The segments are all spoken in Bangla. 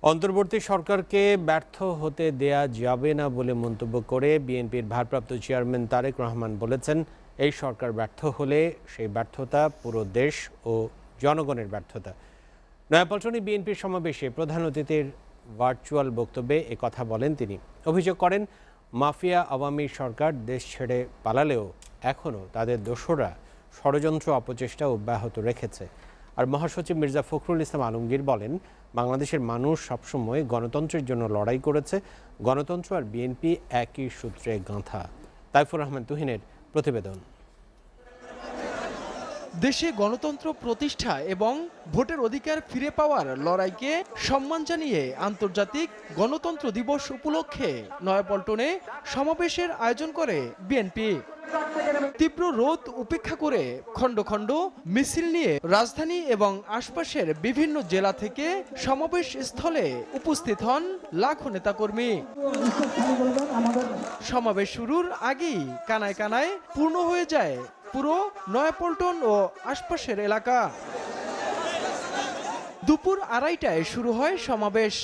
অন্তর্বর্তী সরকারকে ব্যর্থ হতে দেয়া যাবে না বলে মন্তব্য করে বিএনপির ভারপ্রাপ্ত চেয়ারম্যান তারেক রহমান বলেছেন, এই সরকার ব্যর্থ হলে সেই ব্যর্থতা পুরো দেশ ও জনগণের ব্যর্থতা। নয়াপল্টনে বিএনপির সমাবেশে প্রধান অতিথির ভার্চুয়াল বক্তব্যে কথা বলেন তিনি। অভিযোগ করেন, মাফিয়া আওয়ামী সরকার দেশ ছেড়ে পালালেও এখনও তাদের দোসররা ষড়যন্ত্র অপচেষ্টা অব্যাহত রেখেছে। আর মহাসচিব মির্জা ফখরুল ইসলাম আলমগীর বলেন, বাংলাদেশের মানুষ সবসময় গণতন্ত্রের জন্য লড়াই করেছে, গণতন্ত্র আর বিএনপি একই সূত্রে গাঁথা। তাইফুর রহমান তুহিনের প্রতিবেদন। দেশে গণতন্ত্র প্রতিষ্ঠা এবং ভোটের অধিকার ফিরে পাওয়ার লড়াইকে সম্মান জানিয়ে আন্তর্জাতিক গণতন্ত্র দিবস উপলক্ষে নয়াপল্টনে সমাবেশের আয়োজন করে বিএনপি। তীব্র রোদ উপেক্ষা করে খণ্ড খণ্ড মিছিল নিয়ে রাজধানী এবং আশপাশের বিভিন্ন জেলা থেকে সমাবেশ স্থলে উপস্থিত হন লাখো নেতাকর্মী। সমাবেশ শুরুর আগেই কানায় কানায় পূর্ণ হয়ে যায় পুরো নয়াপল্টন ও আশপাশের এলাকা। দুপুর 2:30টায় শুরু হয় সমাবেশ।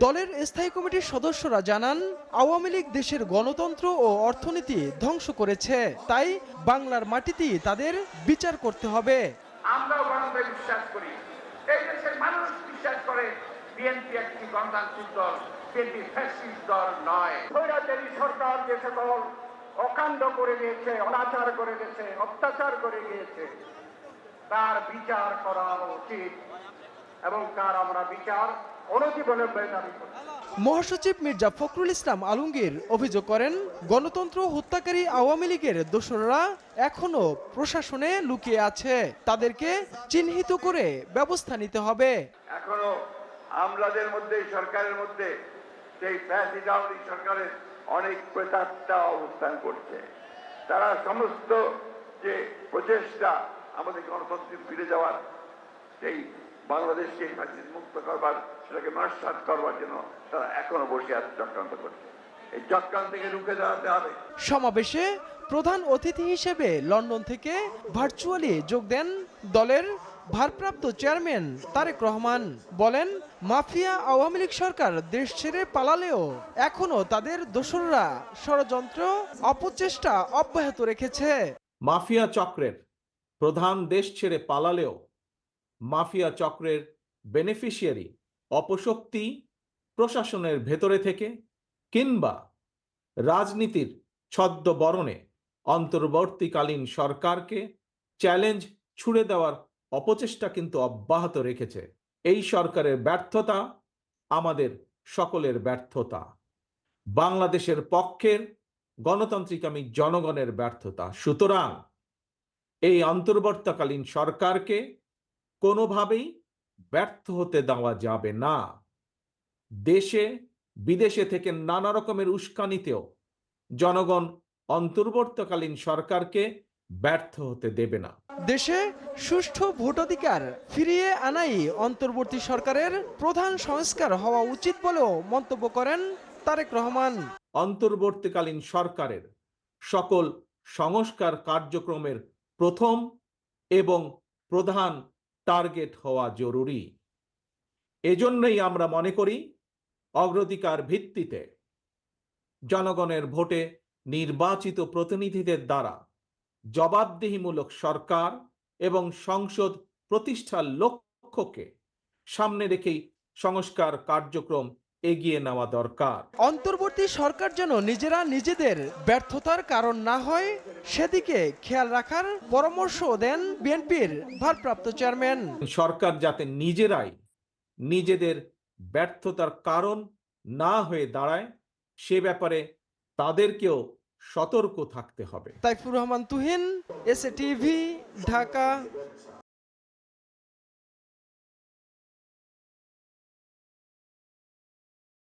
দলের স্থায়ী কমিটির সদস্যরা জানান, আওয়ামী লীগ দেশের গণতন্ত্র ও অর্থনীতি ধ্বংস করেছে, তাই বাংলার মাটিতেই তাদের বিচার করতে হবে। আমরাও গণতন্ত্রে বিশ্বাস করি, এই দেশের মানুষ বিশ্বাস করে বিএনপি একটি গণতান্ত্রিক দল, বিএনপি ফ্যাসিস্ট দল নয়। স্বৈরাচারী সরকার যে সকল অকাণ্ড করে গিয়েছে, অনাচার করে গেছে, অত্যাচার করে গিয়েছে, তার বিচার করা উচিত এবং তার আমরা বিচার অনতিবিলম্বে দাবি করি। মহাসচিব মির্জা ফখরুল ইসলাম আলমগীর অভিযোগ করেন, গণতন্ত্র হত্যাকারী আওয়ামী লীগের দোসররা এখনো প্রশাসনে লুকিয়ে আছে, তাদেরকে চিহ্নিত করে ব্যবস্থা নিতে হবে। এখনো আমলাদের মধ্যে, সরকারের মধ্যে সেই ফ্যাসিস্ট আওয়ামী লীগ সরকারের অনেক প্রেতাত্মা অবস্থান করছে। তারা সমস্ত যে প্রচেষ্টা আমাদের গণতন্ত্রে ফিরে যাওয়ার, সেই বাংলাদেশকে ফ্যাসিস্ট মুক্ত করবার, সেটাকে নস্যাৎ করবার জন্য তারা এখনো বসে আছে, চক্রান্ত করছে। এই চক্রান্ত থেকে রুখে দাঁড়াতে হবে। সমাবেশে প্রধান অতিথি হিসেবে লন্ডন থেকে ভার্চুয়ালি যোগ দেন দলের ভারপ্রাপ্ত চেয়ারম্যান তারেক রহমান। বলেন, মাফিয়া আওয়ামী লীগ সরকার দেশ ছেড়ে পালালেও এখনো তাদের দোসররা ষড়যন্ত্র অপচেষ্টা অব্যাহত রেখেছে। মাফিয়া চক্রের প্রধান দেশ ছেড়ে পালালেও মাফিয়া চক্রের বেনিফিশিয়ারি অপশক্তি প্রশাসনের ভেতরে থেকে কিংবা রাজনীতির ছদ্মবরণে অন্তর্বর্তীকালীন সরকারকে চ্যালেঞ্জ ছুড়ে দেওয়ার অপচেষ্টা কিন্তু অব্যাহত রেখেছে। এই সরকারের ব্যর্থতা আমাদের সকলের ব্যর্থতা, বাংলাদেশের পক্ষের গণতান্ত্রিকামী জনগণের ব্যর্থতা। সুতরাং এই অন্তর্বর্তীকালীন সরকারকে কোনোভাবেই ব্যর্থ হতে দেওয়া যাবে না। দেশে বিদেশে থেকে নানা রকমের উস্কানিতেও জনগণ অন্তর্বর্তীকালীন সরকারকে ব্যর্থ হতে দেবে না। দেশে সুষ্ঠু ভোটাধিকার ফিরিয়ে আনাই অন্তর্বর্তী সরকারের প্রধান সংস্কার হওয়া উচিত বলেও মন্তব্য করেন তারেক রহমান। অন্তর্বর্তীকালীন সরকারের সকল সংস্কার কার্যক্রমের প্রথম এবং প্রধান টার্গেট হওয়া জরুরি। এজন্যই আমরা মনে করি, অগ্রাধিকার ভিত্তিতে জনগণের ভোটে নির্বাচিত প্রতিনিধিদের দ্বারা জবাবদিহিমূলক সরকার এবং সংসদ প্রতিষ্ঠার লক্ষ্যকে সামনে রেখেই সংস্কার কার্যক্রম এগিয়ে নেওয়া দরকার। অন্তর্বর্তী সরকার যেন নিজেরা নিজেদের ব্যর্থতার কারণ না হয়, সেদিকে খেয়াল রাখার পরামর্শ দেন বিএনপির ভারপ্রাপ্ত চেয়ারম্যান। সরকার যাতে নিজেরাই নিজেদের ব্যর্থতার কারণ না হয়ে দাঁড়ায়, সে ব্যাপারে তাদেরকেও সতর্ক থাকতে হবে। Taifur Rahman Tuhin, SA TV, Dhaka.